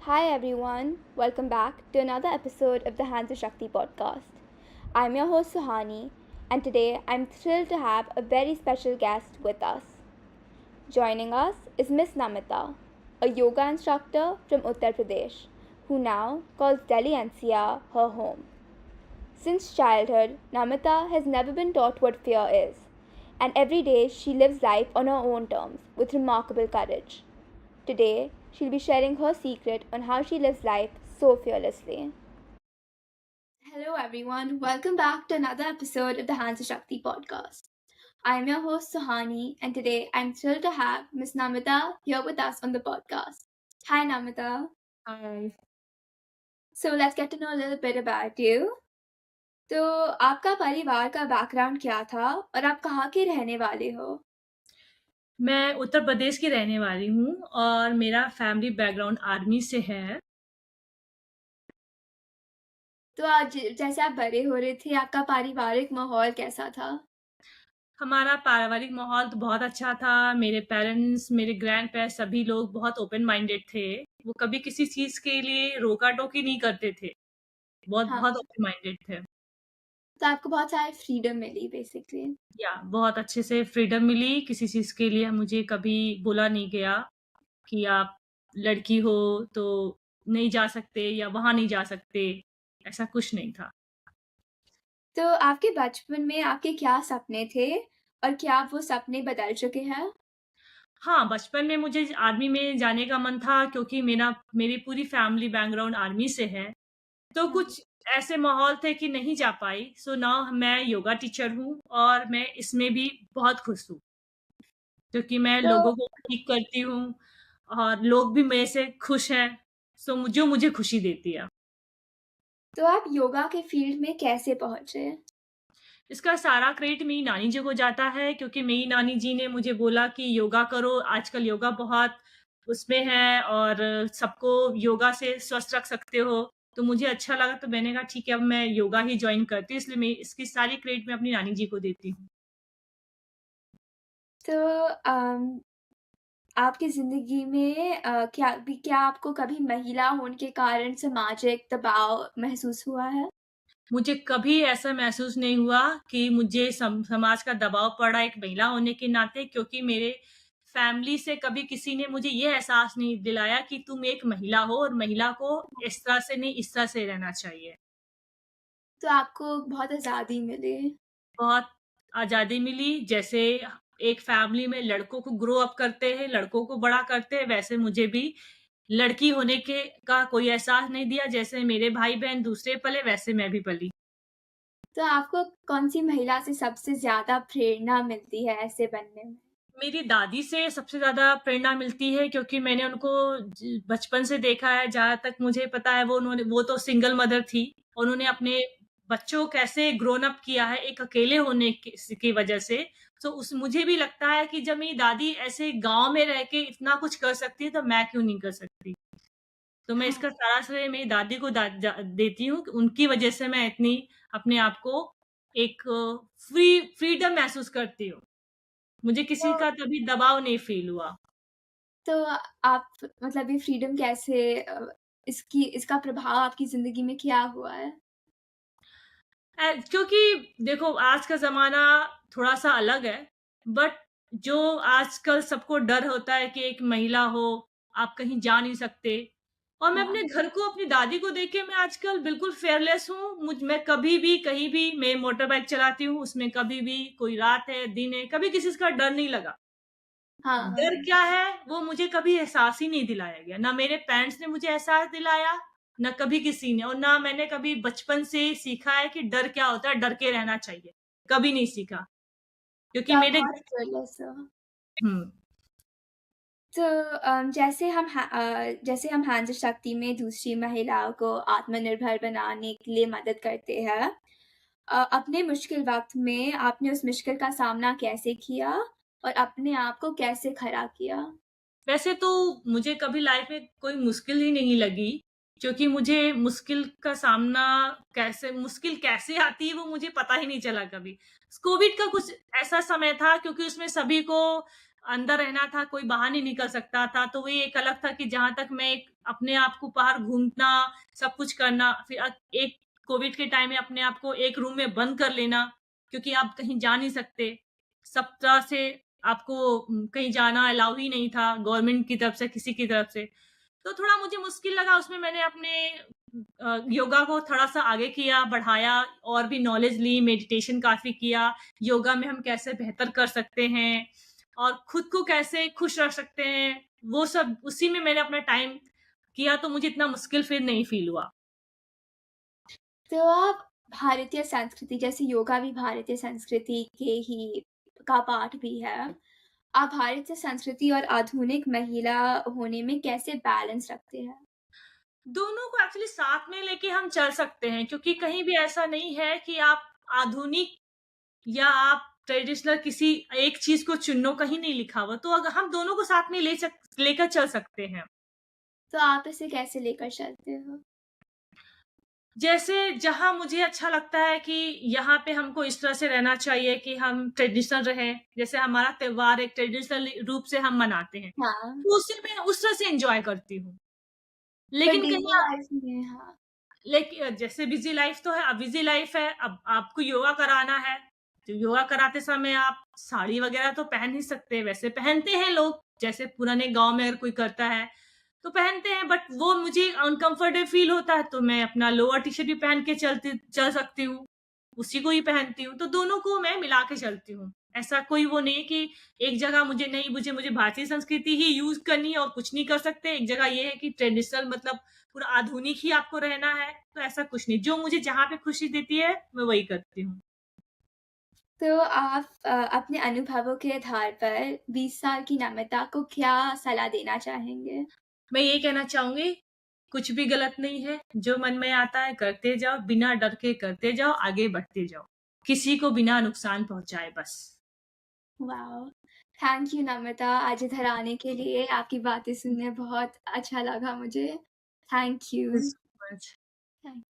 Hi everyone, welcome back to another episode of the Hands of Shakti podcast. I'm your host Suhani, and today I'm thrilled to have a very special guest with us. Joining us is Miss Namita, a yoga instructor from Uttar Pradesh, who now calls Delhi NCR her home. Since childhood, Namita has never been taught what fear is, and every day she lives life on her own terms with remarkable courage. Today, she'll be sharing her secret on how she lives life so fearlessly. Hello, everyone. Welcome back to another episode of the Hands of Shakti podcast. I'm your host, Suhani, and today I'm thrilled to have Miss Namita here with us on the podcast. Hi, Namita. Hi. So, let's get to know a little bit about you. तो आपका परिवार का background क्या था और आप कहाँ के रहने वाले हो? मैं उत्तर प्रदेश की रहने वाली हूँ और मेरा फैमिली बैकग्राउंड आर्मी से है। तो आज जैसे आप बड़े हो रहे थे, आपका पारिवारिक माहौल कैसा था? हमारा पारिवारिक माहौल तो बहुत अच्छा था। मेरे पेरेंट्स, मेरे ग्रैंड पेरेंट्स सभी लोग बहुत ओपन माइंडेड थे। वो कभी किसी चीज़ के लिए रोका-टोकी नहीं करते थे। बहुत हाँ, बहुत ओपन माइंडेड थे। तो आपको बहुत सारी फ्रीडम मिली बेसिकली। बहुत अच्छे से फ्रीडम मिली। किसी चीज़ के लिए मुझे कभी बोला नहीं गया कि आप लड़की हो तो नहीं जा सकते या वहाँ नहीं जा सकते। ऐसा कुछ नहीं था। तो आपके बचपन में आपके क्या सपने थे और क्या वो सपने बदल चुके हैं? हाँ, बचपन में मुझे आर्मी में जाने का मन था क्योंकि मेरी पूरी फैमिली बैकग्राउंड आर्मी से है। तो हाँ, कुछ ऐसे माहौल थे कि नहीं जा पाई। सो नाउ मैं योगा टीचर हूँ और मैं इसमें भी बहुत खुश हूँ, क्योंकि मैं तो लोगों को ठीक करती हूँ और लोग भी मेरे से खुश हैं। जो मुझे खुशी देती है। तो आप योगा के फील्ड में कैसे पहुँचे? इसका सारा क्रेडिट मेरी नानी जी को जाता है, क्योंकि मेरी नानी जी ने मुझे बोला कि योगा करो, आजकल योगा बहुत उसमें है और सबको योगा से स्वस्थ रख सकते हो। तो मुझे अच्छा लगा, तो मैंने कहा ठीक है, अब मैं योगा ही जॉइन करती हूँ, इसलिए मैं इसकी सारी क्रेडिट मैं अपनी नानी जी को देती हूँ। तो आपकी ज़िंदगी में क्या आपको कभी महिला होने के कारण सामाजिक दबाव महसूस हुआ है? मुझे कभी ऐसा महसूस नहीं हुआ कि मुझे समाज का दबाव पड़ा एक महिला होने के नाते, क्योंकि मेरे फैमिली से कभी किसी ने मुझे ये एहसास नहीं दिलाया कि तुम एक महिला हो और महिला को इस तरह से नहीं, इस तरह से रहना चाहिए। तो आपको बहुत आज़ादी मिली। बहुत आज़ादी मिली, जैसे एक फैमिली में लड़कों को ग्रो अप करते हैं, लड़कों को बड़ा करते हैं, वैसे मुझे भी लड़की होने के का कोई एहसास नहीं दिया। जैसे मेरे भाई-बहन दूसरे पले, वैसे मैं भी पली। तो आपको कौन-सी महिला से सबसे ज़्यादा प्रेरणा मिलती है ऐसे बनने में? मेरी दादी से सबसे ज़्यादा प्रेरणा मिलती है, क्योंकि मैंने उनको बचपन से देखा है, जहाँ तक मुझे पता है वो तो सिंगल मदर थी। उन्होंने अपने बच्चों को कैसे ग्रोन अप किया है एक अकेले होने की वजह से। तो उस मुझे भी लगता है कि जब मेरी दादी ऐसे गाँव में रह के इतना कुछ कर सकती है, तो मैं क्यों नहीं कर सकती? तो मैं हाँ, इसका सारा श्रेय मेरी दादी को दा जा देती हूँ कि उनकी वजह से मैं इतनी अपने आप को एक फ्रीडम महसूस करती हूँ। मुझे तो किसी का कभी दबाव नहीं फ़ील हुआ। तो आप मतलब ये फ्रीडम कैसे इसका प्रभाव आपकी ज़िंदगी में क्या हुआ है? क्योंकि देखो आज का ज़माना थोड़ा-सा अलग है, बट जो आजकल सबको डर होता है कि एक महिला हो, आप कहीं जा नहीं सकते, और मैं हाँ, अपने घर को, अपनी दादी को देख के मैं आजकल बिल्कुल फेयरलेस हूँ। मैं कभी भी, कहीं भी मैं मोटर बाइक चलाती हूँ, उसमें कभी भी कोई रात है, दिन है, कभी किसी का डर नहीं लगा। हाँ, डर हाँ। क्या है, वो मुझे कभी एहसास ही नहीं दिलाया गया। ना मेरे पेरेंट्स ने मुझे एहसास दिलाया, ना कभी किसी ने, और ना मैंने कभी बचपन से सीखा है कि डर क्या होता है, डर के रहना चाहिए। कभी नहीं सीखा, तो क्योंकि आप मेरे बहुत fearless हो। हुँ। तो जैसे हम हाँ जी शक्ति में दूसरी महिलाओं को आत्मनिर्भर बनाने के लिए मदद करते हैं। अपने मुश्किल वक़्त में आपने उस मुश्किल का सामना कैसे किया और अपने आप को कैसे खड़ा किया? वैसे तो मुझे कभी लाइफ में कोई मुश्किल ही नहीं लगी, क्योंकि मुझे मुश्किल कैसे आती है वो मुझे पता ही नहीं चला कभी। कोविड का कुछ ऐसा समय था, क्योंकि उसमें सभी को अंदर रहना था, कोई बाहर नहीं निकल सकता था, तो वो एक अलग था कि जहाँ तक मैं एक अपने आप को बाहर घूमना, सब कुछ करना, फिर एक कोविड के टाइम में अपने आप को एक रूम में बंद कर लेना, क्योंकि आप कहीं जा नहीं सकते। सब तरह से आपको कहीं जाना अलाउ ही नहीं था गवर्नमेंट की तरफ से, किसी की तरफ से। तो थोड़ा मुझे मुश्किल लगा, उसमें मैंने अपने योगा को थोड़ा-सा आगे किया, बढ़ाया और भी नॉलेज ली, मेडिटेशन काफ़ी किया, योगा में हम कैसे बेहतर कर सकते हैं और खुद को कैसे खुश रख सकते हैं, वो सब उसी में मैंने अपना टाइम किया, तो मुझे इतना मुश्किल फिर नहीं फ़ील हुआ। तो आप भारतीय संस्कृति, जैसे योगा भी भारतीय संस्कृति के ही का पार्ट भी है। आप भारतीय संस्कृति और आधुनिक महिला होने में कैसे बैलेंस रखते हैं? दोनों को एक्चुअली साथ में लेके हम चल सकते हैं, क्योंकि कहीं भी ऐसा नहीं है कि आप आधुनिक या आप ट्रेडिशनल किसी एक चीज़ को चुनो, कहीं नहीं लिखा हुआ। तो अगर हम दोनों को साथ में लेकर चल सकते हैं। तो आप इसे कैसे लेकर चलते हो? जैसे जहाँ मुझे अच्छा लगता है कि यहाँ पे हमको इस तरह से रहना चाहिए कि हम ट्रेडिशनल रहें, जैसे हमारा त्योहार एक ट्रेडिशनल रूप से हम मनाते हैं, हाँ, तो उसे मैं उस तरह से एन्जॉय करती हूँ। पर लेकिन डेली कहीं लाइफ में हाँ, जैसे बिज़ी लाइफ़ तो है, अब बिज़ी लाइफ़ है, अब आपको योगा कराना है, तो योगा कराते समय आप साड़ी वग़ैरह तो पहन नहीं सकते, वैसे पहनते हैं लोग, जैसे पुराने गाँव में अगर कोई करता है, तो पहनते हैं, बट वो मुझे अनकम्फ़र्टेबल फ़ील होता है, तो मैं अपना लोअर टी-शर्ट भी पहन के चल सकती हूँ, उसी को ही पहनती हूँ, तो दोनों को मैं मिला के चलती हूँ। ऐसा कोई वो नहीं है कि एक जगह मुझे भारतीय संस्कृति ही यूज़ करनी है और कुछ नहीं कर सकते, एक जगह ये है कि ट्रेडिशनल मतलब पूरा आधुनिक ही आपको रहना है, तो ऐसा कुछ नहीं। जो मुझे जहाँ पे खुशी देती है, मैं वही करती हूँ। तो आप अपने अनुभवों के आधार पर 20 साल की नम्रता को क्या सलाह देना चाहेंगे? मैं ये कहना चाहूँगी, कुछ भी गलत नहीं है, जो मन में आता है करते जाओ, बिना डर के करते जाओ, आगे बढ़ते जाओ। किसी को बिना नुकसान पहुँचाए बस। वाओ! थैंक यू नम्रता आज इधर आने के लिए, आपकी बातें सुनने बहुत अच्छा लगा मुझे। Thank you. Thank you so much. Thank